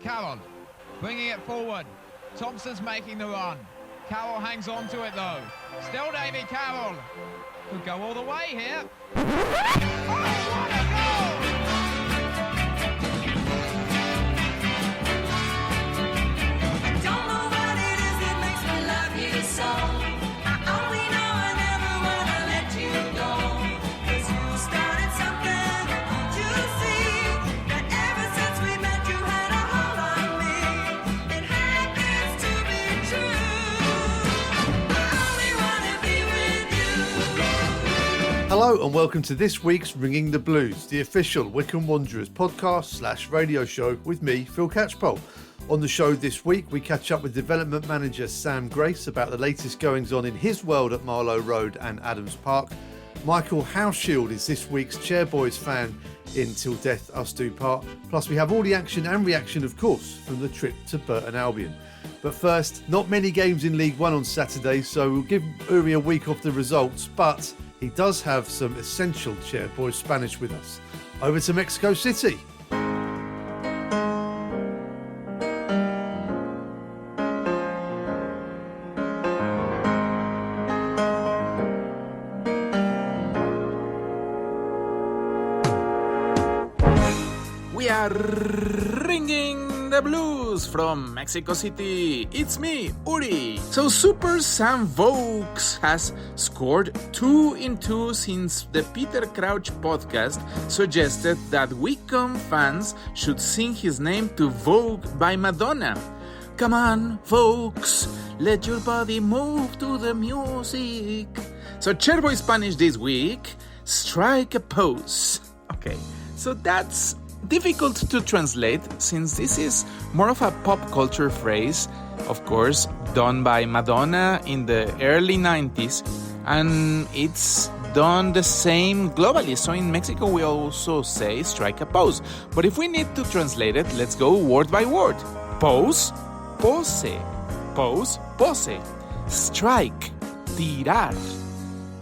Carroll bringing it forward. Thompson's making the run. Carroll hangs on to it though. Still Davy Carroll. Could go all the way here. Oh, what a goal! I don't know what it is that makes me love you so. I only know I never wanna let you go. 'Cause you started something, you see, that ever since we met you had a hold on me. It happens to be true. I only wanna be with you. Hello and welcome to this week's Ringing the Blues, the official Wycombe Wanderers podcast/radio show with me, Phil Catchpole. On the show this week, we catch up with development manager Sam Grace about the latest goings on in his world at Marlow Road and Adams Park. Michael Hauschild is this week's Chairboys fan in Till Death Us Do Part. Plus we have all the action and reaction, of course, from the trip to Burton Albion. But first, not many games in League One on Saturday, so we'll give Uri a week off the results, but he does have some essential Chairboys Spanish with us. Over to Mexico City. We are ringing the blues from Mexico City. It's me, Uri. So Super Sam Vokes has scored 2 in 2 since the Peter Crouch podcast suggested that Wycombe fans should sing his name to Vogue by Madonna. Come on, folks, let your body move to the music. So Chairboy Spanish this week, strike a pose. Okay, so that's difficult to translate since this is more of a pop culture phrase, of course, done by Madonna in the early 90s, and it's done the same globally. So in Mexico we also say strike a pose. But if we need to translate it, let's go word by word. Pose, pose. Pose, pose. Strike, tirar.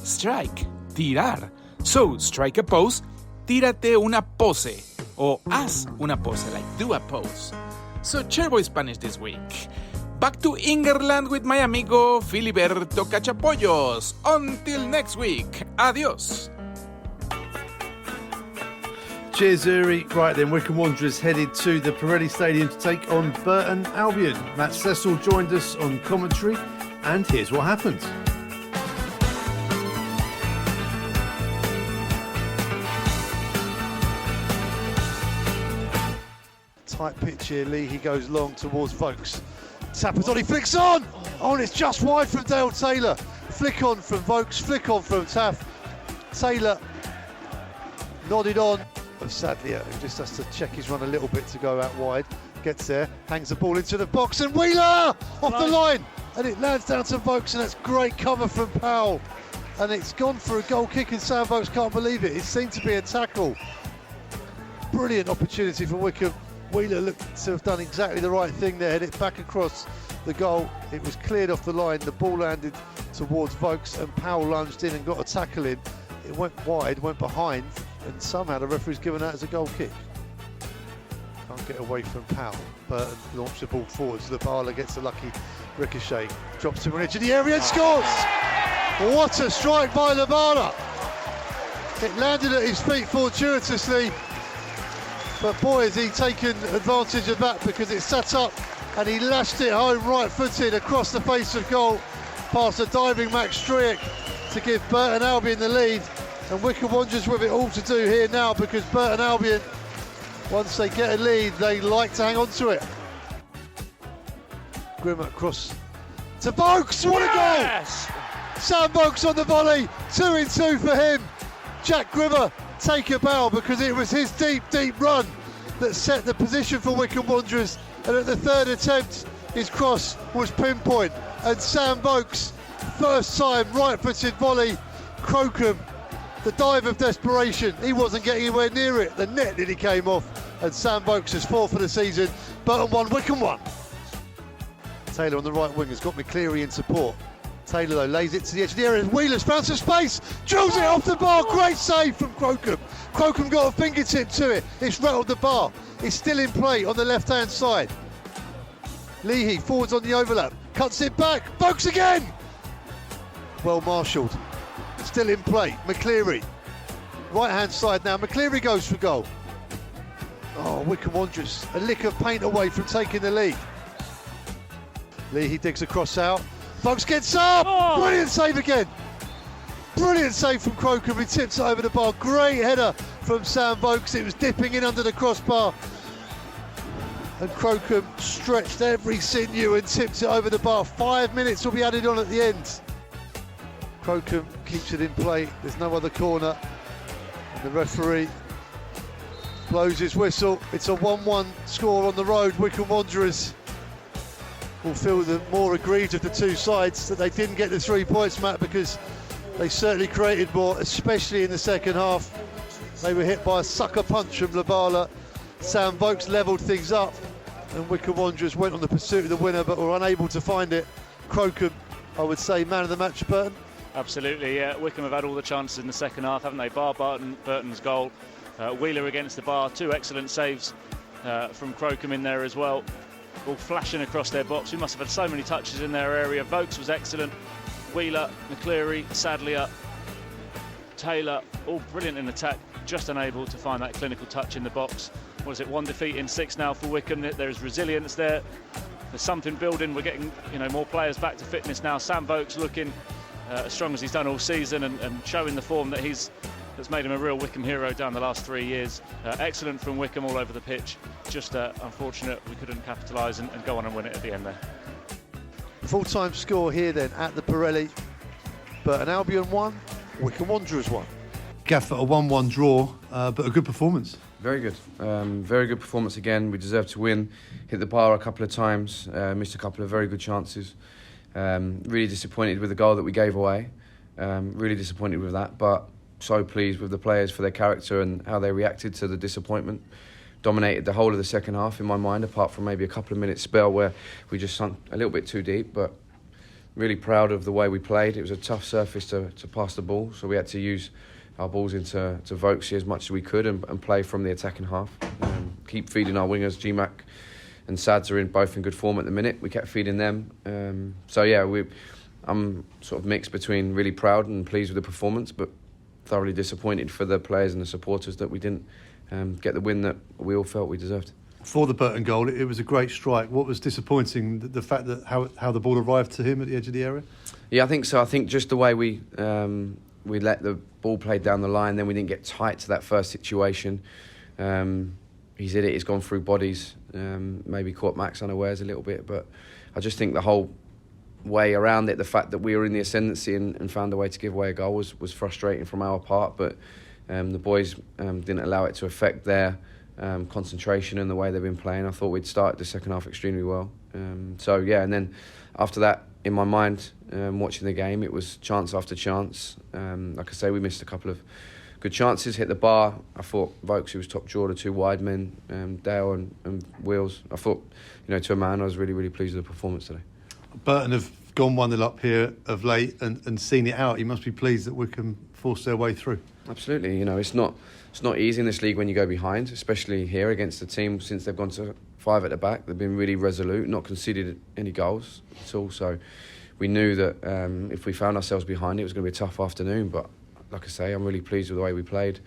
Strike, tirar. So, strike a pose, tírate una pose. O haz una pose, like do a pose. So, Chairboy Spanish this week. Back to England with my amigo Filiberto Cachapollos. Until next week. Adios. Cheers, Uri. Right then, Wycombe Wanderers headed to the Pirelli Stadium to take on Burton Albion. Matt Cecil joined us on commentary, and here's what happened. Tight pitch here, Lee. He goes long towards Vokes. Sapazoni flicks on! Oh, and it's just wide from Dale Taylor. Flick on from Vokes, flick on from Taff. Taylor nodded on. But sadly, he just has to check his run a little bit to go out wide. Gets there, hangs the ball into the box, and Wheeler off the line! And it lands down to Vokes, and that's great cover from Powell. And it's gone for a goal kick, and Sam Vokes can't believe it. It seemed to be a tackle. Brilliant opportunity for Wycombe. Wheeler looked to have done exactly the right thing there, had it back across the goal. It was cleared off the line, the ball landed towards Vokes, and Powell lunged in and got a tackle in. It went wide, went behind, and somehow the referee's given that as a goal kick. Can't get away from Powell. Burton launched the ball forward, so the Barla gets a lucky ricochet, drops to an edge of the area and scores! What a strike by Labala! It landed at his feet fortuitously. But boy, has he taken advantage of that, because it sat up and he lashed it home right-footed across the face of goal past a diving Max Striek to give Burton Albion the lead. And Wycombe Wanderers with it all to do here now, because Burton Albion, once they get a lead, they like to hang on to it. Grimmer across to Vokes, what a goal! Sam Vokes on the volley, 2 in 2 for him. Jack Grimmer take a bow, because it was his deep run that set the position for Wycombe Wanderers, and at the third attempt his cross was pinpoint, and Sam Vokes, first time right-footed volley, Crocombe, the dive of desperation, he wasn't getting anywhere near it, the net nearly came off, and Sam Vokes is 4 for the season. Burton 1, Wycombe 1. Taylor on the right wing has got McCleary in support. Taylor though lays it to the edge of the area. Wheeler's found some space, drills it off the bar. Great save from Crocombe. Crocombe got a fingertip to it. It's rattled the bar. It's still in play on the left-hand side. Leahy forwards on the overlap. Cuts it back. Vokes again. Well marshalled. Still in play. McCleary. Right-hand side now. McCleary goes for goal. Oh, Wycombe Wanderers. A lick of paint away from taking the lead. Leahy digs across out. Vokes gets up. Oh. Brilliant save again. Brilliant save from Crocombe. He tips it over the bar. Great header from Sam Vokes. It was dipping in under the crossbar. And Crocombe stretched every sinew and tipped it over the bar. 5 minutes will be added on at the end. Crocombe keeps it in play. There's no other corner. And the referee blows his whistle. It's a 1-1 score on the road. Wycombe Wanderers will feel the more aggrieved of the two sides that they didn't get the 3 points, Matt, because they certainly created more, especially in the second half. They were hit by a sucker punch from Labala. Sam Vokes levelled things up, and Wycombe Wanderers went on the pursuit of the winner, but were unable to find it. Crocombe, I would say, man of the match, Burton. Absolutely, yeah. Wycombe have had all the chances in the second half, haven't they? Bar Burton's goal. Wheeler against the bar, 2 excellent saves from Crocombe in there as well. All flashing across their box. We must have had so many touches in their area. Vokes was excellent. Wheeler, McCleary, Sadlier, Taylor, all brilliant in attack, just unable to find that clinical touch in the box. What is it, 1 defeat in 6 now for Wycombe? There is resilience there. There's something building. We're getting more players back to fitness now. Sam Vokes looking as strong as he's done all season and showing the form that that's made him a real Wycombe hero down the last 3 years. Excellent from Wycombe all over the pitch. Just unfortunate we couldn't capitalise and go on and win it at the end there. Full-time score here then at the Pirelli. Burton Albion 1, Wycombe Wanderers 1. Gaffer, a 1-1 draw, but a good performance. Very good. Very good performance again. We deserved to win. Hit the bar a couple of times. Missed a couple of very good chances. Really disappointed with the goal that we gave away. Really disappointed with that, but so pleased with the players for their character and how they reacted to the disappointment. Dominated the whole of the second half in my mind, apart from maybe a couple of minutes spell where we just sunk a little bit too deep, but really proud of the way we played. It was a tough surface to pass the ball, so we had to use our balls into Vokesy as much as we could and play from the attacking half. Keep feeding our wingers. GMAC and Sads are both in good form at the minute. We kept feeding them. I'm sort of mixed between really proud and pleased with the performance, but thoroughly disappointed for the players and the supporters that we didn't get the win that we all felt we deserved. For the Burton goal, it was a great strike. What was disappointing, the fact that how the ball arrived to him at the edge of the area? Yeah, I think so. I think just the way we let the ball play down the line, then we didn't get tight to that first situation. He's hit it, he's gone through bodies, maybe caught Max unawares a little bit, but I just think the whole way around it, the fact that we were in the ascendancy and found a way to give away a goal was frustrating from our part, but the boys didn't allow it to affect their concentration and the way they've been playing. I thought we'd started the second half extremely well. And then after that, in my mind, watching the game, it was chance after chance. Like I say, we missed a couple of good chances, hit the bar. I thought Vokes, who was top drawer, the 2 wide men, Dale and Wheels. I thought, to a man, I was really, really pleased with the performance today. Burton have gone 1-0 up here of late and seen it out. You must be pleased that Wycombe forced their way through. Absolutely. It's not easy in this league when you go behind, especially here against the team. Since they've gone to 5 at the back, they've been really resolute, not conceded any goals at all. So we knew that if we found ourselves behind, it was going to be a tough afternoon. But like I say, I'm really pleased with the way we played.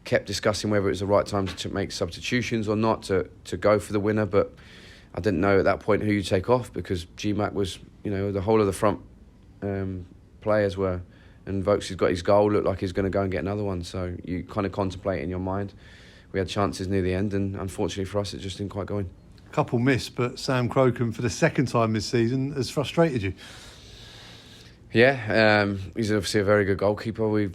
Kept discussing whether it was the right time to make substitutions or not to go for the winner, but I didn't know at that point who you take off, because GMAC was, the whole of the front players were, and Vokes has got his goal, looked like he's going to go and get another one. So you kind of contemplate in your mind. We had chances near the end, and unfortunately for us, it just didn't quite go in. Couple missed, but Sam Crocombe, for the second time this season, has frustrated you. Yeah, he's obviously a very good goalkeeper. We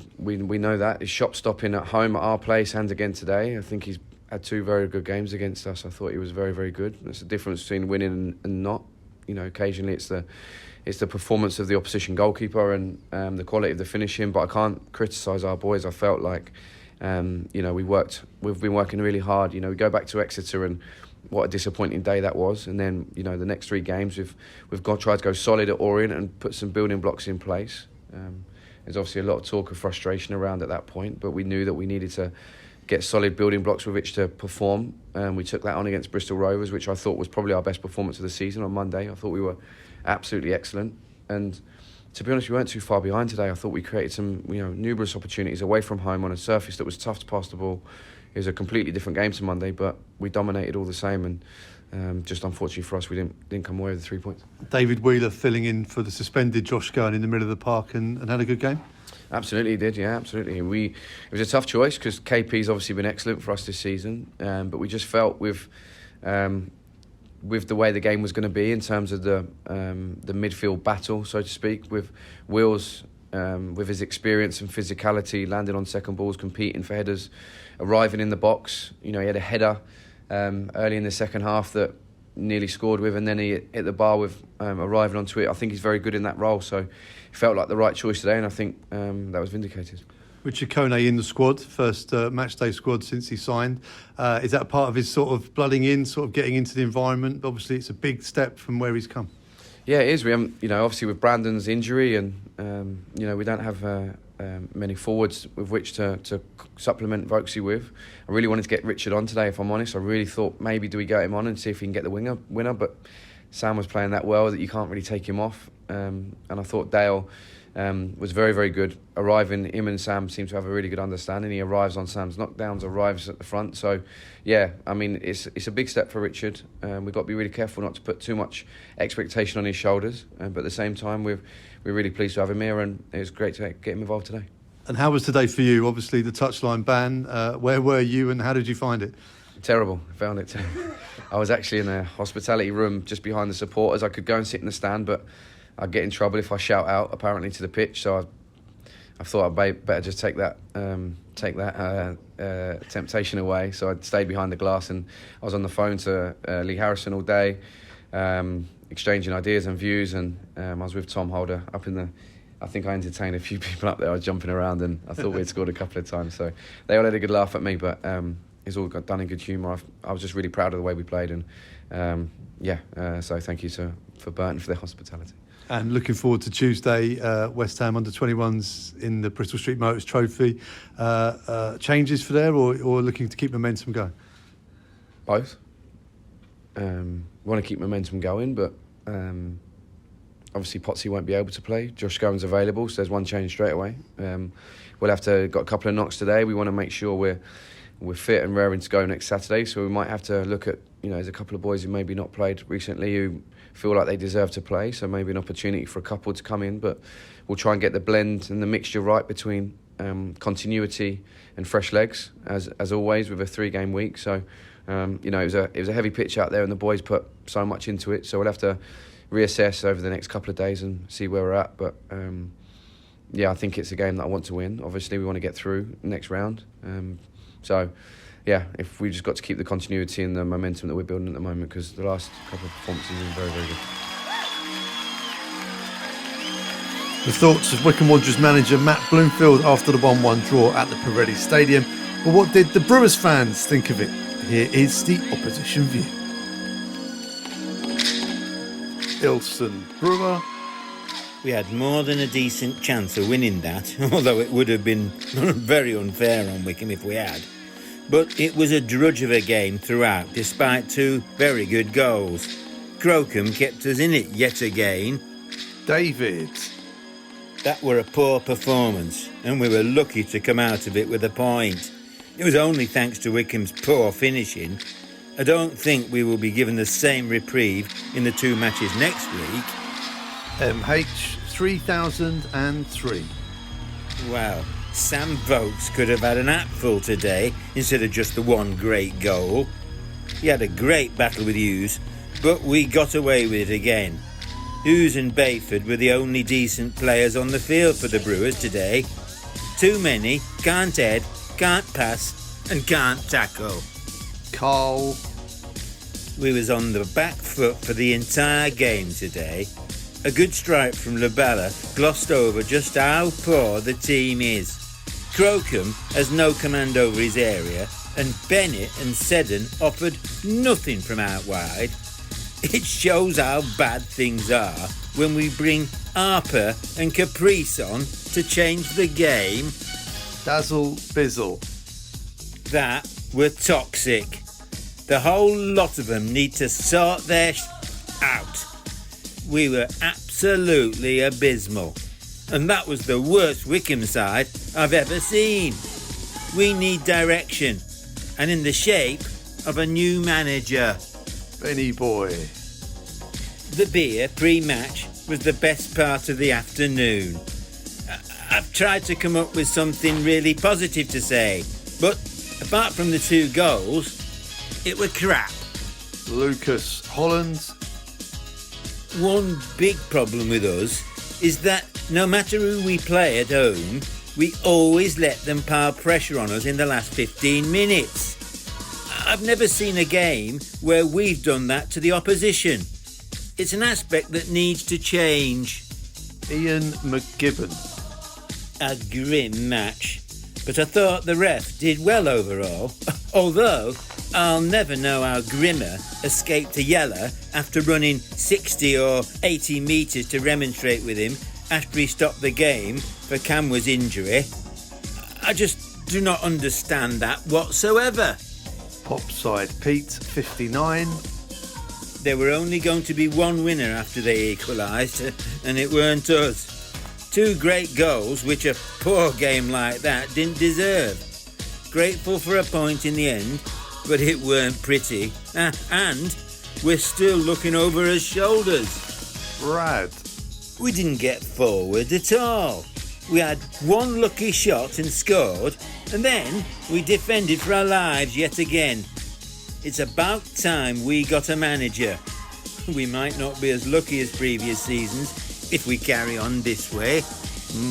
know that. He's shop stopping at home at our place and again today. I think he's had 2 very good games against us. I thought he was very, very good. There's a difference between winning and not. Occasionally it's the performance of the opposition goalkeeper and the quality of the finishing. But I can't criticise our boys. I felt like we've been working really hard. We go back to Exeter, and what a disappointing day that was. And then the next 3 games we've tried to go solid at Orient and put some building blocks in place. There's obviously a lot of talk of frustration around at that point, but we knew that we needed to get solid building blocks with which to perform. We took that on against Bristol Rovers, which I thought was probably our best performance of the season on Monday. I thought we were absolutely excellent. And to be honest, we weren't too far behind today. I thought we created some, numerous opportunities away from home on a surface that was tough to pass the ball. It was a completely different game to Monday, but we dominated all the same. And just unfortunately for us, we didn't come away with the 3 points. David Wheeler filling in for the suspended Josh Scowen in the middle of the park and had a good game? Absolutely, he did. Yeah, absolutely. It was a tough choice because KP's obviously been excellent for us this season, but we just felt with the way the game was going to be in terms of the midfield battle, so to speak, with Wills, with his experience and physicality, landing on second balls, competing for headers, arriving in the box. He had a header early in the second half that nearly scored with, and then he hit the bar with arriving onto it. I think he's very good in that role, so it felt like the right choice today, and I think that was vindicated. Richard Kone in the squad, first match day squad since he signed. Is that part of his sort of blooding in, sort of getting into the environment? Obviously, it's a big step from where he's come. Yeah, it is. We haven't, obviously with Brandon's injury, and we don't have many forwards with which to supplement Vokesy with. I really wanted to get Richard on today, if I'm honest. I really thought maybe do we get him on and see if he can get the winner, but Sam was playing that well that you can't really take him off. And I thought Dale was very, very good. Arriving, him and Sam seem to have a really good understanding. He arrives on Sam's knockdowns, arrives at the front. So, yeah, I mean, it's a big step for Richard. We've got to be really careful not to put too much expectation on his shoulders. But at the same time, we're really pleased to have him here, and it was great to get him involved today. And how was today for you? Obviously, the touchline ban. Where were you, and how did you find it? Terrible. I found it terrible. I was actually in a hospitality room just behind the supporters. I could go and sit in the stand, but I'd get in trouble if I shout out, apparently, to the pitch. So I thought I'd better just take that temptation away. So I stayed behind the glass, and I was on the phone to Lee Harrison all day, exchanging ideas and views. And I was with Tom Holder up in the... I think I entertained a few people up there. I was jumping around, and I thought we'd scored a couple of times. So they all had a good laugh at me, but it's all got done in good humour. I was just really proud of the way we played, and so thank you for Burton for their hospitality. And looking forward to Tuesday, West Ham under-21s in the Bristol Street Motors Trophy. Changes for there, or looking to keep momentum going? Both. We want to keep momentum going, but obviously Potsy won't be able to play. Josh Scowen's available, so there's one change straight away. We'll have to got a couple of knocks today. We want to make sure we're fit and raring to go next Saturday, so we might have to look at, there's a couple of boys who maybe not played recently who feel like they deserve to play, so maybe an opportunity for a couple to come in, but we'll try and get the blend and the mixture right between continuity and fresh legs, as always with a 3-game week. So it was a heavy pitch out there, and the boys put so much into it, so we'll have to reassess over the next couple of days and see where we're at. But I think it's a game that I want to win. Obviously we want to get through next round, if we just got to keep the continuity and the momentum that we're building at the moment, because the last couple of performances have been very, very good. The thoughts of Wycombe Wanderers manager Matt Bloomfield after the 1-1 draw at the Pirelli Stadium. But what did the Brewers fans think of it? Here is the opposition view. Ilson Brewer. We had more than a decent chance of winning that, although it would have been very unfair on Wycombe if we had. But it was a drudge of a game throughout, despite 2 very good goals. Crocombe kept us in it yet again. David. That were a poor performance, and we were lucky to come out of it with a point. It was only thanks to Wycombe's poor finishing. I don't think we will be given the same reprieve in the 2 matches next week. MH 3003. Wow, Sam Vokes could have had an apple today instead of just the 1 great goal. He had a great battle with Hughes, but we got away with it again. Hughes and Bayford were the only decent players on the field for the Brewers today. Too many, can't head, can't pass and can't tackle. Carl. We was on the back foot for the entire game today. A good strike from Labella glossed over just how poor the team is. Crocombe has no command over his area, and Bennett and Seddon offered nothing from out wide. It shows how bad things are when we bring Harper and Caprice on to change the game. Dazzle Bizzle. That were toxic. The whole lot of them need to sort their out. We were absolutely abysmal. And that was the worst Wycombe side I've ever seen. We need direction, and in the shape of a new manager. Benny boy. The beer pre-match was the best part of the afternoon. I've tried to come up with something really positive to say, but apart from the 2 goals, it were crap. Lucas Holland. One big problem with us is that no matter who we play at home, we always let them pile pressure on us in the last 15 minutes. I've never seen a game where we've done that to the opposition. It's an aspect that needs to change. Ian McGibbon. A grim match, but I thought the ref did well overall, although I'll never know how Grimmer escaped a yellow after running 60 or 80 metres to remonstrate with him after he stopped the game for Camwa's injury. I just do not understand that whatsoever. Popside Pete 59. There were only going to be one winner after they equalised, and it weren't us. 2 great goals which a poor game like that didn't deserve. Grateful for a point in the end, but it weren't pretty. And we're still looking over our shoulders. Brad. We didn't get forward at all. We had one lucky shot and scored, and then we defended for our lives yet again. It's about time we got a manager. We might not be as lucky as previous seasons if we carry on this way.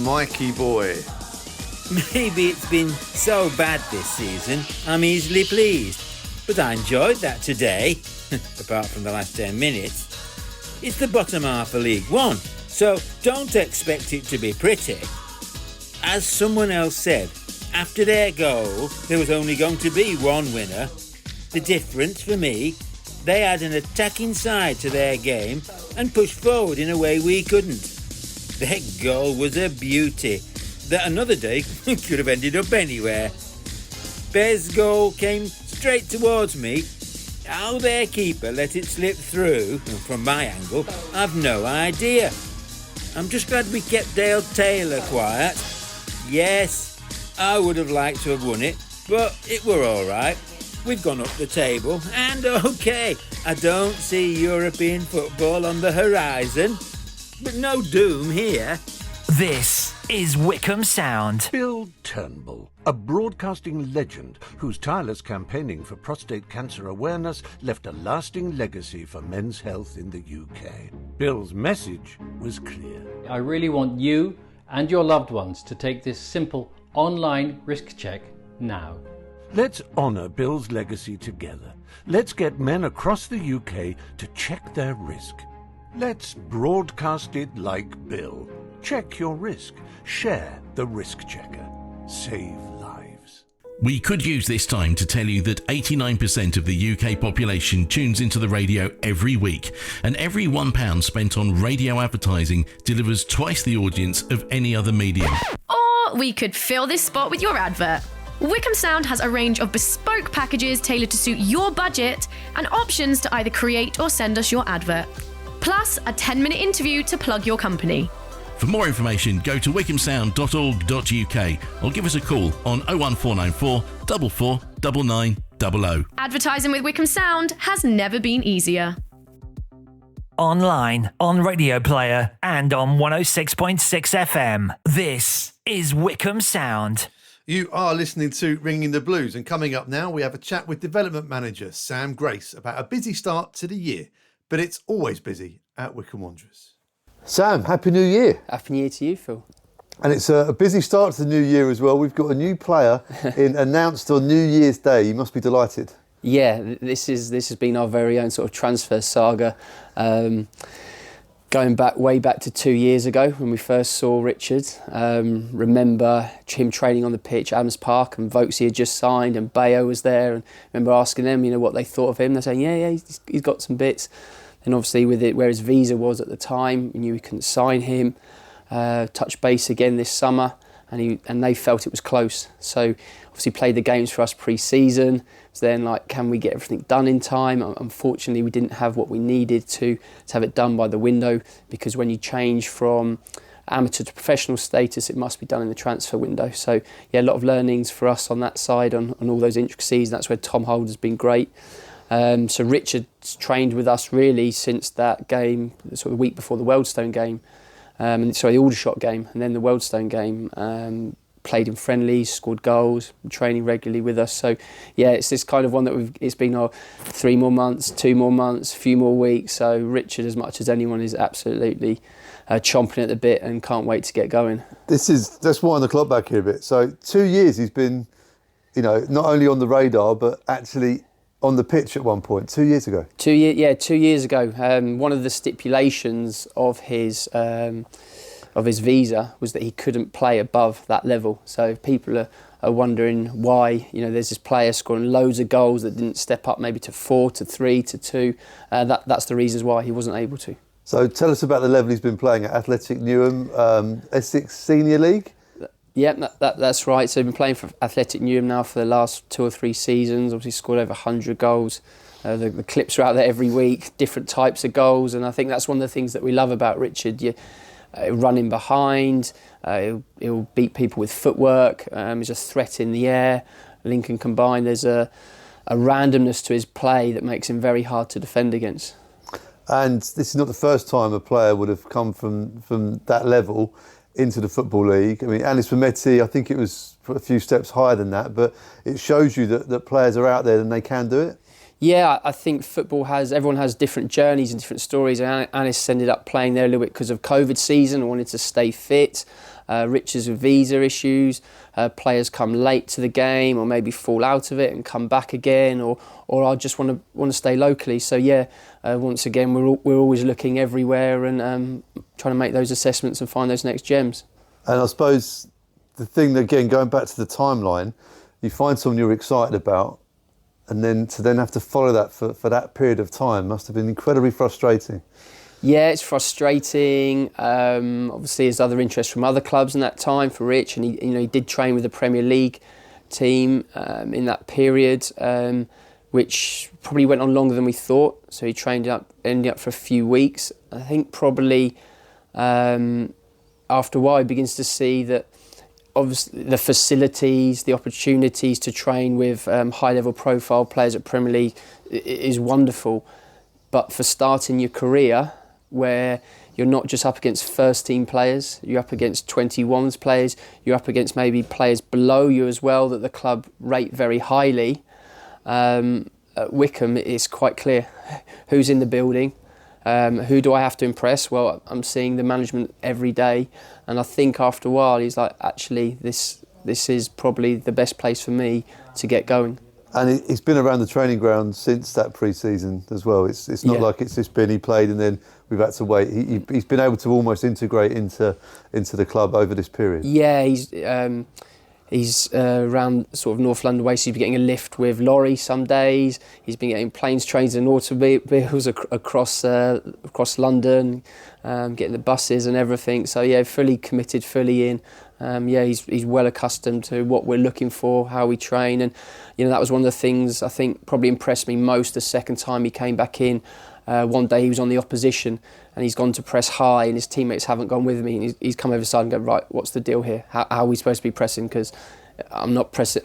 Mikey boy. Maybe it's been so bad this season, I'm easily pleased. But I enjoyed that today, apart from the last 10 minutes. It's the bottom half of League One, so don't expect it to be pretty. As someone else said, after their goal, there was only going to be one winner. The difference for me, they had an attacking side to their game and pushed forward in a way we couldn't. Their goal was a beauty that another day could have ended up anywhere. Bez' goal came straight towards me. How their keeper let it slip through, from my angle, I've no idea. I'm just glad we kept Dale Taylor quiet. Yes, I would have liked to have won it, but it were all right. We've gone up the table, and okay, I don't see European football on the horizon, but no doom here. This is Wycombe Sound. Bill Turnbull, a broadcasting legend whose tireless campaigning for prostate cancer awareness left a lasting legacy for men's health in the UK. Bill's message was clear. I really want you and your loved ones to take this simple online risk check now. Let's honour Bill's legacy together. Let's get men across the UK to check their risk. Let's broadcast it like Bill. Check your risk. Share the risk checker. Save lives. We could use this time to tell you that 89% of the UK population tunes into the radio every week, and every £1 spent on radio advertising delivers twice the audience of any other medium. Or we could fill this spot with your advert. Wycombe Sound has a range of bespoke packages tailored to suit your budget and options to either create or send us your advert. Plus a 10-minute interview to plug your company. For more information, go to wycombesound.org.uk or give us a call on 01494 44 9900. Advertising with Wycombe Sound has never been easier. Online, on Radio Player, and on 106.6 FM. This is Wycombe Sound. You are listening to Ringing the Blues, and coming up now we have a chat with development manager Sam Grace about a busy start to the year, but it's always busy at Wycombe Wanderers. Sam, Happy New Year. Happy New Year to you, Phil. And it's a busy start to the new year as well. We've got a new player announced on New Year's Day. You must be delighted. Yeah, this has been our very own sort of transfer saga. Going way back to 2 years ago when we first saw Richard. Remember him training on the pitch at Adams Park, and Vokesy had just signed and Bayo was there, and remember asking them, what they thought of him. They're saying, yeah, he's got some bits. And obviously with it where his visa was at the time, we knew we couldn't sign him. Touch base again this summer, and they felt it was close. So obviously played the games for us pre-season. So then, like, can we get everything done in time? Unfortunately, we didn't have what we needed to have it done by the window, because when you change from amateur to professional status, it must be done in the transfer window. So yeah, a lot of learnings for us on that side, on all those intricacies. And that's where Tom Holder's been great. So Richard's trained with us really since that game, sort of the week before the Wealdstone game, the Aldershot game, and then the Wealdstone game. Played in friendlies, scored goals, training regularly with us. So yeah, it's this kind of one that it's been 3 more months, 2 more months, a few more weeks. So Richard, as much as anyone, is absolutely chomping at the bit and can't wait to get going. Let's wind the clock back here a bit. So 2 years he's been, not only on the radar, but actually on the pitch at one point, 2 years ago. 2 years ago. One of the stipulations of his visa was that he couldn't play above that level. So people are wondering why, there's this player scoring loads of goals that didn't step up maybe to 4, to 3, to 2. That's the reasons why he wasn't able to. So tell us about the level he's been playing at Athletic Newham, Essex Senior League. Yeah, that's right. So he's been playing for Athletic Newham now for the last 2 or 3 seasons. Obviously scored over 100 goals. The clips are out there every week, different types of goals. And I think that's one of the things that we love about Richard. Running behind, he'll beat people with footwork, he's a threat in the air. Lincoln combined, there's a randomness to his play that makes him very hard to defend against. And this is not the first time a player would have come from that level into the Football League. I mean, Anis Mehmeti, I think it was a few steps higher than that, but it shows you that players are out there and they can do it. Yeah, I think everyone has different journeys and different stories. Anis ended up playing there a little bit because of COVID season and wanted to stay fit. Richard's with visa issues. Players come late to the game or maybe fall out of it and come back again, or I just want to stay locally. So yeah, once again, we're always looking everywhere and trying to make those assessments and find those next gems. And I suppose the thing that, again, going back to the timeline, you find someone you're excited about, and then to have to follow that for that period of time must have been incredibly frustrating. Yeah, it's frustrating. Obviously, there's other interest from other clubs in that time for Rich, and he did train with the Premier League team in that period, which probably went on longer than we thought. So he ended up for a few weeks. I think probably after a while, he begins to see that obviously the facilities, the opportunities to train with high-level profile players at Premier League is wonderful. But for starting your career, where you're not just up against first-team players, you're up against 21s players, you're up against maybe players below you as well that the club rate very highly. At Wycombe, it's quite clear who's in the building. Who do I have to impress? Well, I'm seeing the management every day, and I think after a while he's like, actually, this is probably the best place for me to get going. And he's been around the training ground since that pre-season as well. It's not like it's just been he played and then we've had to wait. He's been able to almost integrate into the club over this period. Yeah, he's around sort of North London way, so he's been getting a lift with lorry some days. He's been getting planes, trains and automobiles across London, getting the buses and everything. So yeah, fully committed, fully in. He's well accustomed to what we're looking for, how we train, and that was one of the things I think probably impressed me most the second time he came back in. One day he was on the opposition and he's gone to press high and his teammates haven't gone with me, and he's come over the side and go, right, what's the deal here? How are we supposed to be pressing? Because I'm not pressing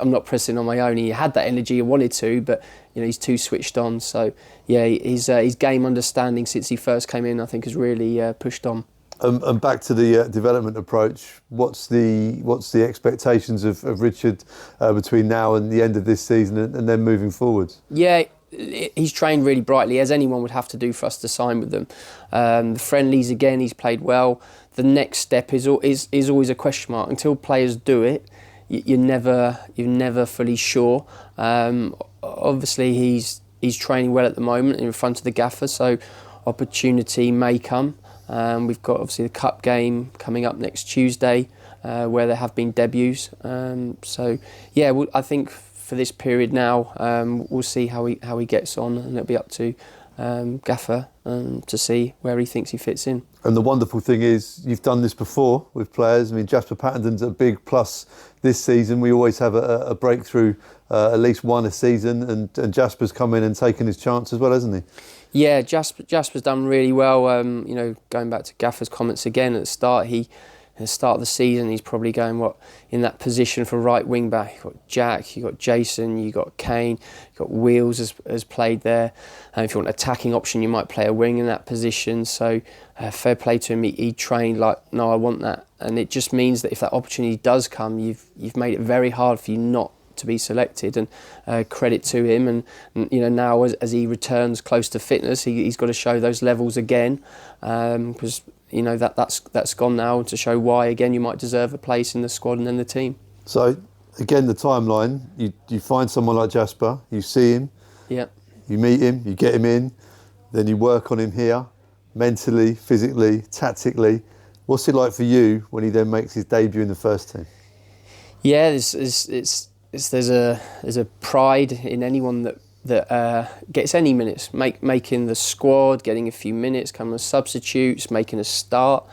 on my own. He had that energy, he wanted to, but he's too switched on. So yeah, his game understanding since he first came in, I think, has really pushed on. And back to the development approach, what's the expectations of Richard between now and the end of this season and then moving forward? Yeah, he's trained really brightly, as anyone would have to do for us to sign with them. The friendlies, again, he's played well. The next step is always a question mark. Until players do it, you're never fully sure. Obviously, he's training well at the moment in front of the gaffer, so opportunity may come. We've got obviously the cup game coming up next Tuesday, where there have been debuts. I think for this period now, we'll see how he gets on, and it'll be up to Gaffer to see where he thinks he fits in. And the wonderful thing is, you've done this before with players. I mean, Jasper Pattenden's a big plus this season. We always have a breakthrough, at least one a season, and Jasper's come in and taken his chance as well, hasn't he? Yeah, Jasper's done really well. Going back to Gaffer's comments again at the start, at the start of the season, he's probably going in that position for right wing back. You've got Jack, you've got Jason, you've got Kane, you've got Wheels has played there. And if you want an attacking option, you might play a wing in that position. So fair play to him. He trained like, no, I want that. And it just means that if that opportunity does come, you've made it very hard for you not to be selected, and credit to him. And now as he returns close to fitness, he's got to show those levels again, because that's gone now, to show why again you might deserve a place in the squad and then the team. So again, the timeline, you find someone like Jasper, you see him, yeah, you meet him, you get him in, then you work on him here, mentally, physically, tactically. What's it like for you when he then makes his debut in the first team? Yeah, there's a pride in anyone that gets any minutes, making the squad, getting a few minutes, coming as substitutes, making a start.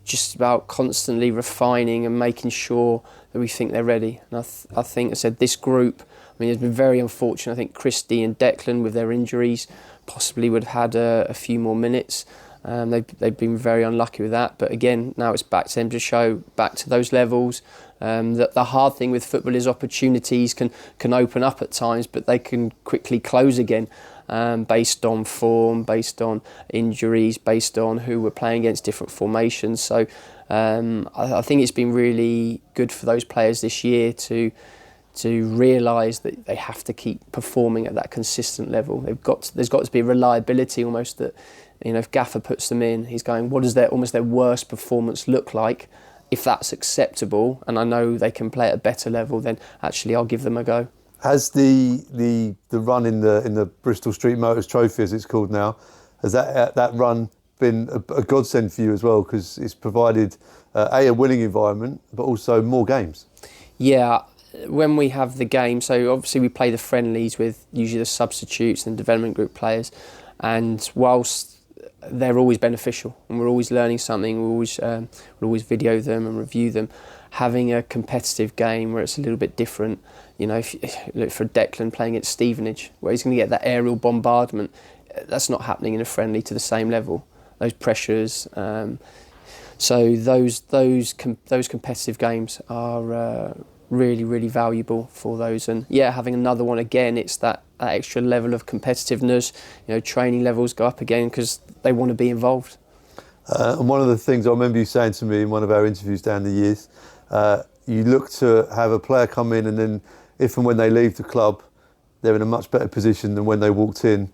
Just about constantly refining and making sure that we think they're ready. And I think, I said, this group, it's been very unfortunate. I think Christie and Declan, with their injuries, possibly would have had a few more minutes. They've been very unlucky with that. But again, now it's back to them to show back to those levels. That the hard thing with football is opportunities can open up at times, but they can quickly close again, based on form, based on injuries, based on who we're playing against, different formations. So I think it's been really good for those players this year to realise that they have to keep performing at that consistent level. There's got to be reliability almost, that if Gaffer puts them in, he's going, what does their worst performance look like? If that's acceptable, and I know they can play at a better level, then actually I'll give them a go. Has the run in the Bristol Street Motors Trophy, as it's called now, has that run been a godsend for you as well? Because it's provided a winning environment, but also more games. Yeah, when we have the game, so obviously we play the friendlies with usually the substitutes and development group players, and whilst they're always beneficial and we're always learning something, we'll always video them and review them. Having a competitive game where it's a little bit different, if you look for Declan playing at Stevenage, where he's going to get that aerial bombardment, that's not happening in a friendly to the same level. Those pressures, so those competitive games are really, really valuable for those. And yeah, having another one again, it's that extra level of competitiveness. Training levels go up again because they want to be involved. And one of the things I remember you saying to me in one of our interviews down the years, you look to have a player come in, and then if and when they leave the club, they're in a much better position than when they walked in.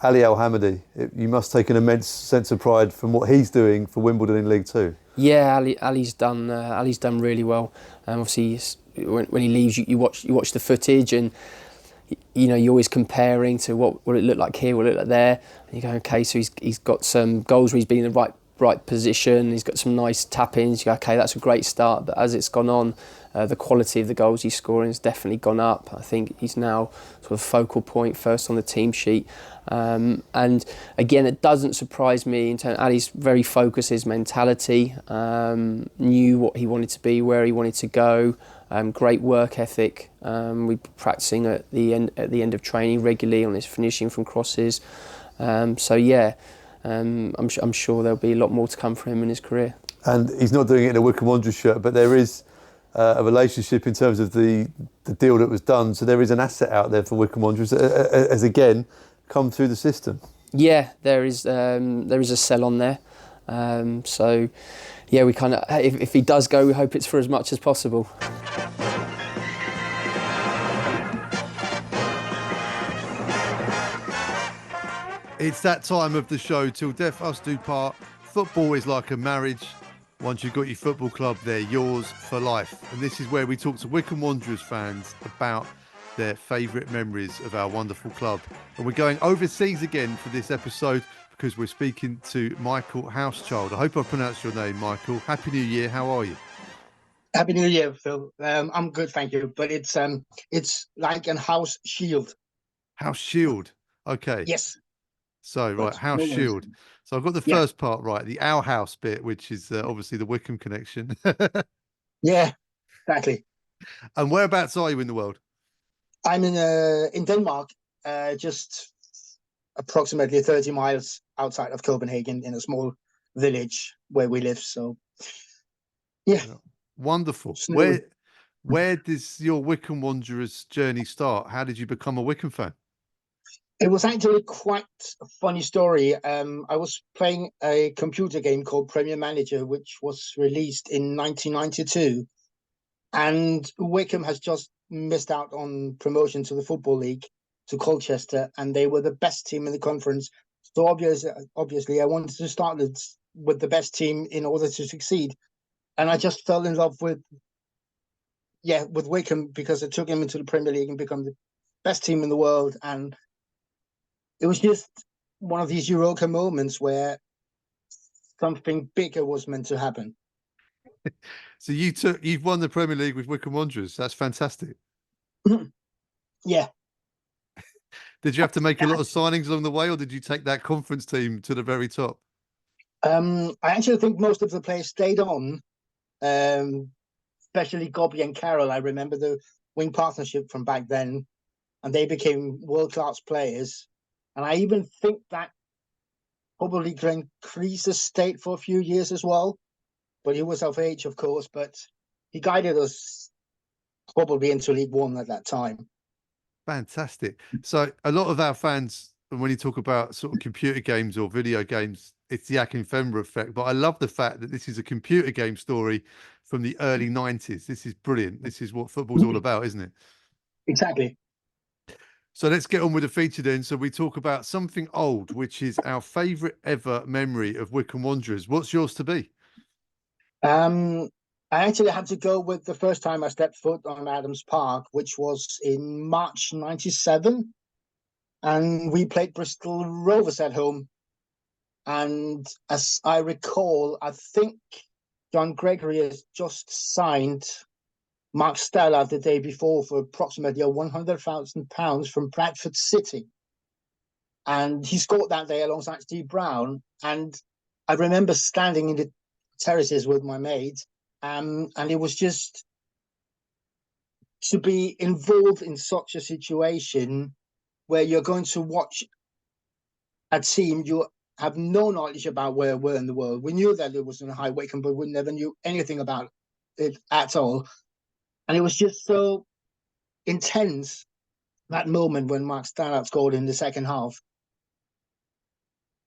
Ali Al-Hamadi, you must take an immense sense of pride from what he's doing for Wimbledon in League Two. Yeah, Ali's done really well. Obviously, when he leaves, you watch the footage, and you're always comparing to what will it look like here, what will it look like there. And you go, okay, so he's got some goals where he's been in the right position. He's got some nice tap-ins. You go, okay, that's a great start. But as it's gone on, the quality of the goals he's scoring has definitely gone up. I think he's now sort of focal point, first on the team sheet. And again, it doesn't surprise me in terms of Ali's very focused, his mentality, knew what he wanted to be, where he wanted to go, great work ethic. We're practicing at the end of training regularly on his finishing from crosses. I'm sure there'll be a lot more to come for him in his career. And he's not doing it in a Wycombe Wanderers shirt, but there is a relationship in terms of the deal that was done. So there is an asset out there for Wycombe Wanderers as again come through the system. Yeah, there is a sell on there. So yeah, we kind of, if he does go, we hope it's for as much as possible. It's that time of the show, till death us do part. Football is like a marriage. Once you've got your football club, they're yours for life. And this is where we talk to Wycombe Wanderers fans about their favourite memories of our wonderful club. And we're going overseas again for this episode because we're speaking to Michael Hauschild. I hope I pronounced your name, Michael. Happy New Year. How are you? Happy New Year, Phil. I'm good, thank you. But it's like a house shield. House shield. Okay. Yes. So, right, But no worries. Hauschild. So I've got the Yeah. first part right, the Our House bit, which is obviously the Wycombe connection. Yeah, exactly. And whereabouts are you in the world? I'm in Denmark, just approximately 30 miles outside of Copenhagen, in a small village where we live. So, yeah, Wonderful. Snowy. Where does your Wycombe Wanderers journey start? How did you become a Wycombe fan? It was actually quite a funny story. I was playing a computer game called Premier Manager, which was released in 1992, and Wycombe has just missed out on promotion to the Football League to Colchester, and they were the best team in the conference. So obviously, I wanted to start with the best team in order to succeed, and I just fell in love with Wycombe because it took him into the Premier League and become the best team in the world. And it was just one of these Eureka moments where something bigger was meant to happen. So you've won the Premier League with Wycombe Wanderers. That's fantastic. Yeah. Did you have to make a lot of signings along the way, or did you take that conference team to the very top? I actually think most of the players stayed on, especially Gobby and Carroll. I remember the wing partnership from back then, and they became world-class players. And I even think that probably Glenn Creaser stayed for a few years as well, but he was of age, of course, but he guided us probably into League One at that time. Fantastic. So a lot of our fans, when you talk about sort of computer games or video games, it's the Akinfenwa effect. But I love the fact that this is a computer game story from the early 90s. This is brilliant. This is what football's all about, isn't it? Exactly. So let's get on with the feature then. So we talk about something old, which is our favourite ever memory of Wycombe Wanderers. What's yours to be? I actually had to go with the first time I stepped foot on Adams Park, which was in March '97, and we played Bristol Rovers at home. And as I recall, I think John Gregory has just signed Mark Stella the day before for approximately £100,000 from Bradford City. And he scored that day alongside Steve Brown. And I remember standing in the terraces with my mates, and it was just to be involved in such a situation where you're going to watch a team you have no knowledge about where we're in the world. We knew that it was in High Wycombe, but we never knew anything about it at all. And it was just so intense, that moment when Mark Stannard scored in the second half.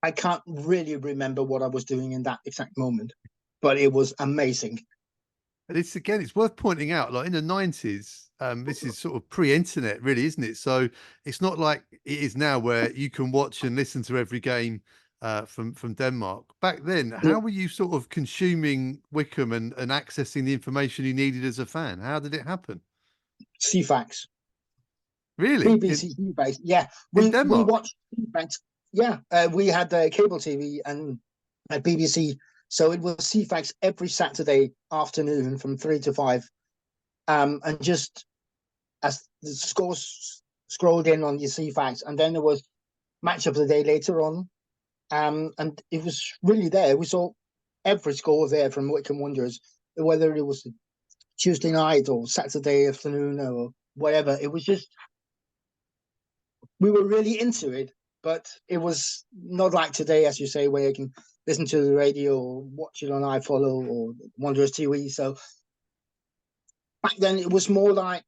I can't really remember what I was doing in that exact moment, but it was amazing. And it's worth pointing out, like in the 90s, this is sort of pre-internet, really, isn't it? So it's not like it is now where you can watch and listen to every game from Denmark. Back then, how were you sort of consuming Wycombe and accessing the information you needed as a fan? How did it happen? CFAX. Really? BBC CFAX. Yeah, we watched CFAX. Yeah, we had cable TV and at BBC. So it was CFAX every Saturday afternoon from 3 to 5. And just as the scores scrolled in on the CFAX, and then there was match of the day later on. And it was really there. We saw every score there from Wycombe Wanderers, whether it was Tuesday night or Saturday afternoon or whatever. It was just, we were really into it, but it was not like today, as you say, where you can listen to the radio or watch it on iFollow or Wanderers TV. So back then it was more like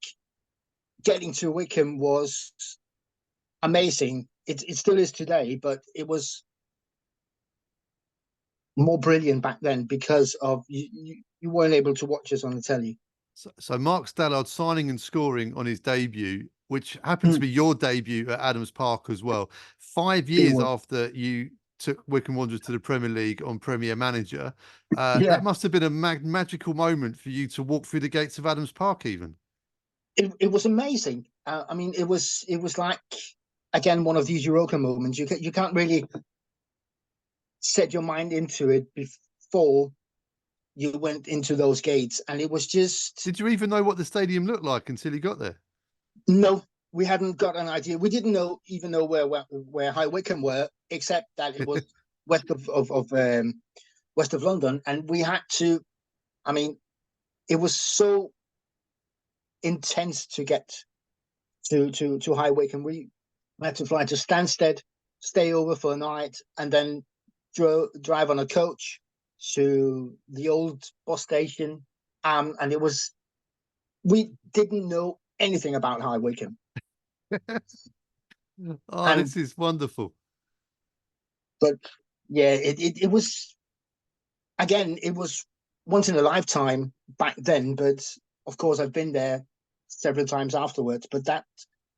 getting to Wycombe was amazing. It still is today, but it was more brilliant back then because of you weren't able to watch us on the telly. So Mark Stallard signing and scoring on his debut, which happened to be your debut at Adams Park as well, 5 years after you took Wycombe Wanderers to the Premier League on Premier Manager. That must have been a magical moment for you to walk through the gates of Adams Park even. It was amazing. I mean, it was like, again, one of these Eureka moments. You can't really set your mind into it before you went into those gates. And it was just... Did you even know what the stadium looked like until you got there? No, we hadn't got an idea. We didn't even know where High Wycombe were, except that it was west of London, and we had to. I mean, it was so intense to get to High Wycombe. We had to fly to Stansted, stay over for a night, and then drive on a coach to the old bus station. And we didn't know anything about High Wycombe. This is wonderful. But yeah, it was, again, it was once in a lifetime back then. But of course, I've been there several times afterwards. But that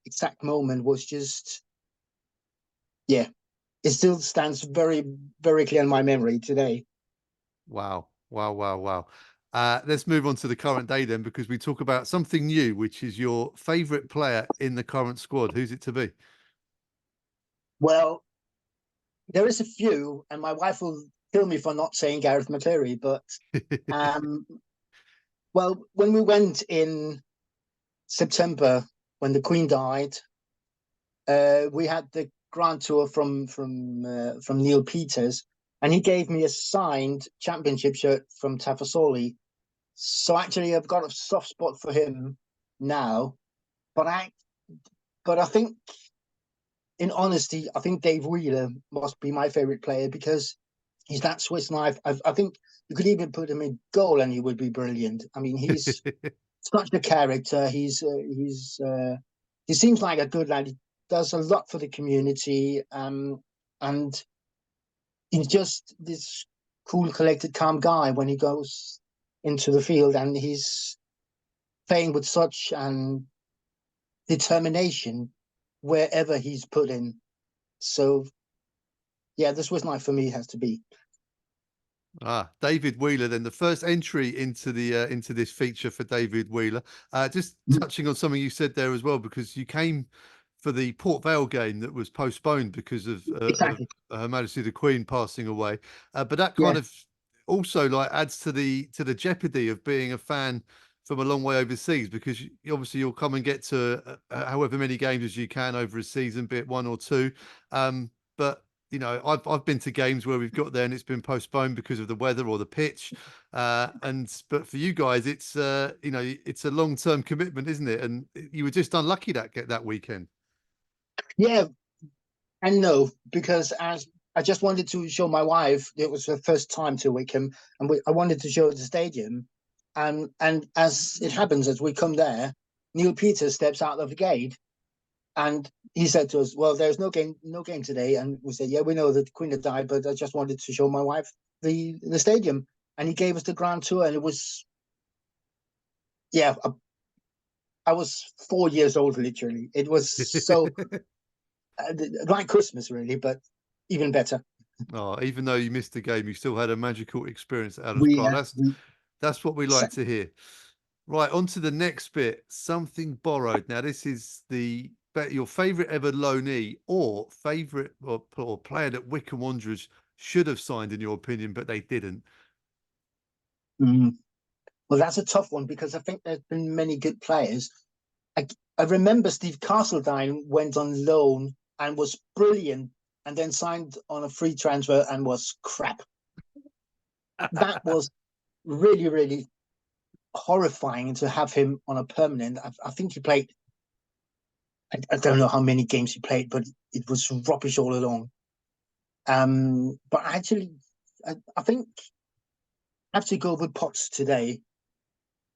exact moment was just, yeah, it still stands very, very clear in my memory today. Wow. Let's move on to the current day then, because we talk about something new, which is your favourite player in the current squad. Who's it to be? Well, there is a few, and my wife will kill me for not saying Gareth McCleary, but well, when we went in September, when the Queen died, we had the Grand Tour from Neil Peters, and he gave me a signed championship shirt from Tafasoli. So actually, I've got a soft spot for him now. But I think, in honesty, I think Dave Wheeler must be my favourite player, because he's that Swiss knife. I think you could even put him in goal and he would be brilliant. I mean, he's such a character. He seems like a good lad. He does a lot for the community, and he's just this cool, collected, calm guy when he goes into the field, and he's playing with such determination wherever he's put in. So, yeah, the Swiss knife for me has to be. David Wheeler, then the first entry into this feature for David Wheeler. Just touching on something you said there as well, because you came for the Port Vale game that was postponed because of Her Majesty the Queen passing away. But that kind of also like adds to the jeopardy of being a fan from a long way overseas, because obviously you'll come and get to however many games as you can over a season, be it one or two. But you know, I've been to games where we've got there and it's been postponed because of the weather or the pitch. But for you guys, it's it's a long-term commitment, isn't it? And you were just unlucky that weekend. Yeah, and no, because as I just wanted to show my wife, it was her first time to Wycombe, and I wanted to show her the stadium. And as it happens, as we come there, Neil Peters steps out of the gate, and he said to us, "Well, there's no game today." And we said, "Yeah, we know that the Queen had died, but I just wanted to show my wife the stadium." And he gave us the Grand Tour, and it was, yeah, I was 4 years old, literally. It was so like Christmas, really, but even better. Oh, even though you missed the game, you still had a magical experience at Adams Park. That's what we like to hear. Right, on to the next bit. Something borrowed. Now, this is your favourite ever loanee or favourite or player that Wycombe Wanderers should have signed, in your opinion, but they didn't. Well, that's a tough one, because I think there's been many good players. I remember Steve Castledine went on loan and was brilliant, and then signed on a free transfer and was crap. That was really, really horrifying to have him on a permanent. I think he played, I don't know how many games he played, but it was rubbish all along. But actually, I think I have to go with Potts today,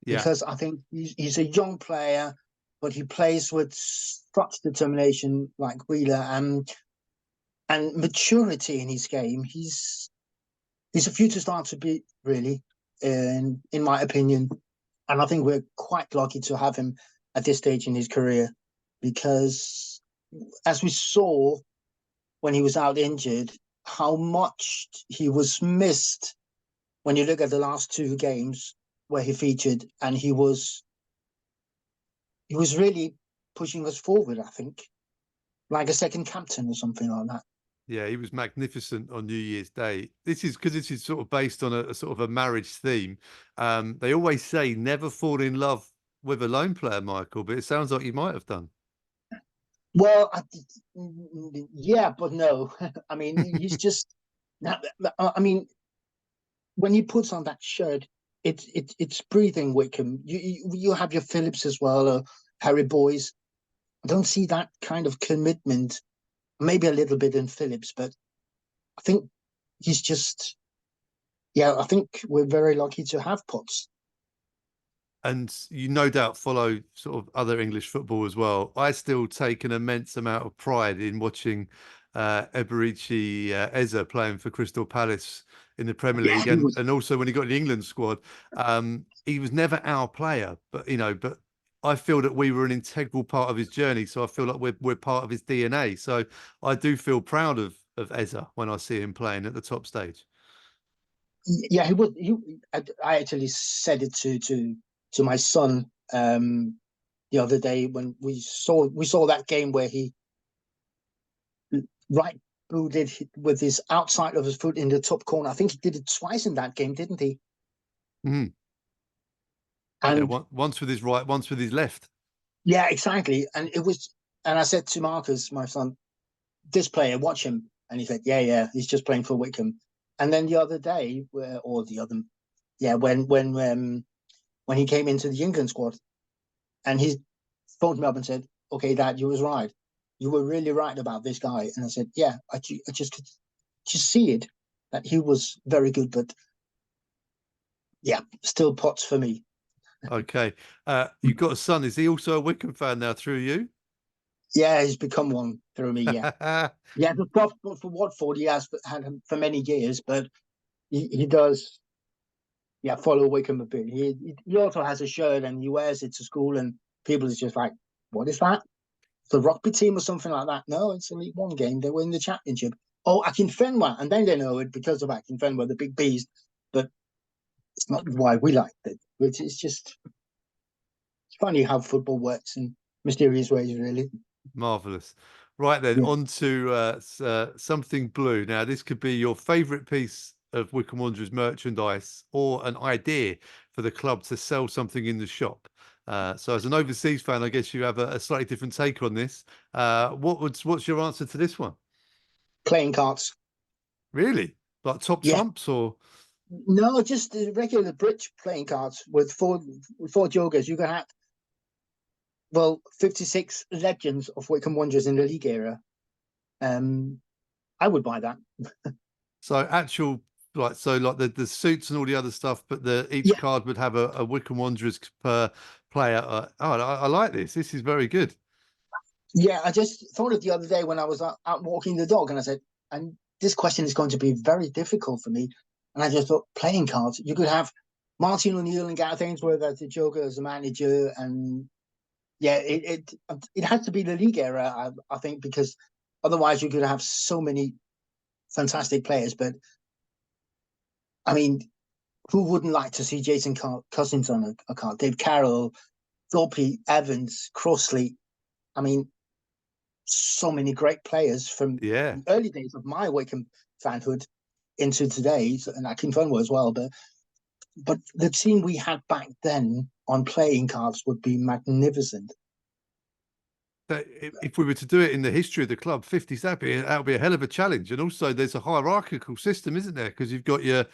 because I think he's a young player, but he plays with such determination, like Wheeler, and maturity in his game. He's a future star to be, really, in my opinion. And I think we're quite lucky to have him at this stage in his career, because as we saw when he was out injured, how much he was missed when you look at the last two games where he featured, and he was really pushing us forward, I think, like a second captain or something like that. Yeah, he was magnificent on New Year's Day. This is because this is sort of based on a sort of a marriage theme. They always say never fall in love with a lone player, Michael, but it sounds like you might have done. Well, yeah, but no. I mean, he's just. I mean, when he puts on that shirt, it's breathing Wycombe. You have your Phillips as well, or Harry Boys. I don't see that kind of commitment. Maybe a little bit in Phillips, but I think he's just. Yeah, I think we're very lucky to have Potts. And you no doubt follow sort of other English football as well. I still take an immense amount of pride in watching Eberici Eze playing for Crystal Palace in the Premier Yeah, League, and also when he got in the England squad. He was never our player, but but I feel that we were an integral part of his journey. So I feel like we're part of his DNA. So I do feel proud of Eze when I see him playing at the top stage. Yeah, he would. I actually said it to my son the other day when we saw that game where he right booted with his outside of his foot in the top corner. I think he did it twice in that game, didn't he? Mm. And yeah, once with his right, once with his left. Yeah, exactly. And I said to Marcus, my son, this player, watch him. And he said, yeah, he's just playing for Wycombe. And then the other day, when he came into the England squad, and he phoned me up and said, "Okay, Dad, you was right. You were really right about this guy." And I said, "Yeah, I just could just see it that he was very good, but yeah, still Potts for me." Okay, you've got a son. Is he also a Wycombe fan now through you? Yeah, he's become one through me. Yeah, yeah. The stuff for Watford, he has had him for many years, but he does. Yeah, follow Wycombe a bit. He also has a shirt and he wears it to school, and people is just like, "What is that? The rugby team or something like that?" No, it's a League One game. They win the championship. Oh, Akinfenwa, and then they know it because of Akinfenwa, the big beast. But it's not why we liked it. Which is just it's funny how football works in mysterious ways, really. Marvelous. Right then, on to something blue. Now, this could be your favourite piece of Wycombe Wanderers merchandise or an idea for the club to sell something in the shop. So as an overseas fan, I guess you have a slightly different take on this. What's your answer to this one? Playing cards. Really? Like top trumps or? No, just the regular bridge playing cards with four jokers. You can have 56 legends of Wycombe Wanderers in the league era. I would buy that. So actual like the suits and all the other stuff, but each card would have a Wycombe Wanderers per player. I like this. This is very good. Yeah, I just thought of the other day when I was out walking the dog, and I said, and this question is going to be very difficult for me. And I just thought, playing cards, you could have Martin O'Neill and Gareth Ainsworth as the Joker as a manager, and it has to be the league era, I think, because otherwise you could have so many fantastic players. But I mean, who wouldn't like to see Jason Cousins on a card? Dave Carroll, Thorpe, Evans, Crossley. I mean, so many great players from the early days of my Wycombe fanhood into today, and Akinfenwa as well. But the team we had back then on playing cards would be magnificent. If we were to do it in the history of the club, 50s, that would be a hell of a challenge. And also, there's a hierarchical system, isn't there? Because you've got your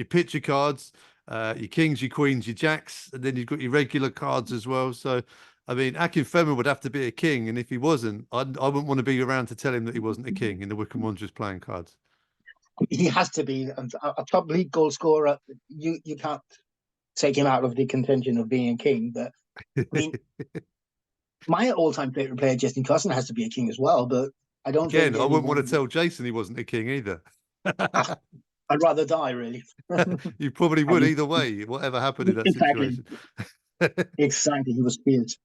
picture cards, your kings, your queens, your jacks, and then you've got your regular cards as well. So, I mean, Akinfenwa would have to be a king, and if he wasn't, I wouldn't want to be around to tell him that he wasn't a king in the Wycombe Wanderers playing cards. He has to be a top league goal scorer. You can't take him out of the contention of being a king. But I mean, my all-time favorite player, Jason Cousins, has to be a king as well. But I don't. Again, I wouldn't want to tell Jason he wasn't a king either. I'd rather die, really. You probably would either way, whatever happened in that situation. Exactly, he was fierce.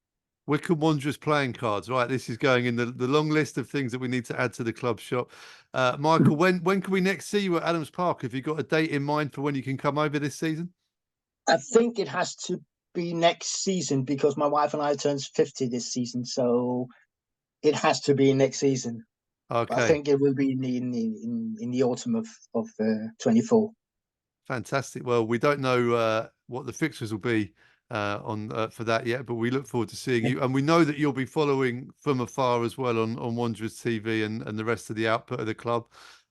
Wycombe Wanderers playing cards. Right, this is going in the long list of things that we need to add to the club shop. Michael, when can we next see you at Adams Park? Have you got a date in mind for when you can come over this season? I think it has to be next season because my wife and I turns 50 this season, so it has to be next season. Okay. I think it will be in the autumn of 24. Fantastic. Well, we don't know what the fixtures will be for that yet, but we look forward to seeing you, and we know that you'll be following from afar as well on Wanderers TV and the rest of the output of the club.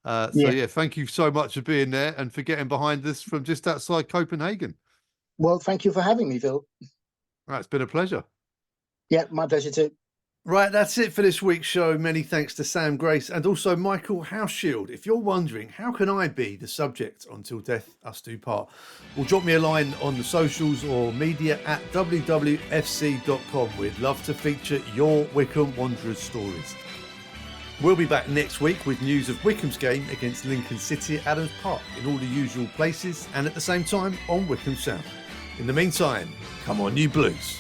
So thank you so much for being there and for getting behind us from just outside Copenhagen. Well, thank you for having me, Phil. Right, it's been a pleasure. Yeah, my pleasure too. Right, that's it for this week's show. Many thanks to Sam Grace and also Michael Hauschild. If you're wondering, how can I be the subject until death us do part? Well, drop me a line on the socials or media at wwfc.com. We'd love to feature your Wycombe Wanderers stories. We'll be back next week with news of Wycombe's game against Lincoln City at Adams Park in all the usual places and at the same time on Wycombe Sound. In the meantime, come on you Blues.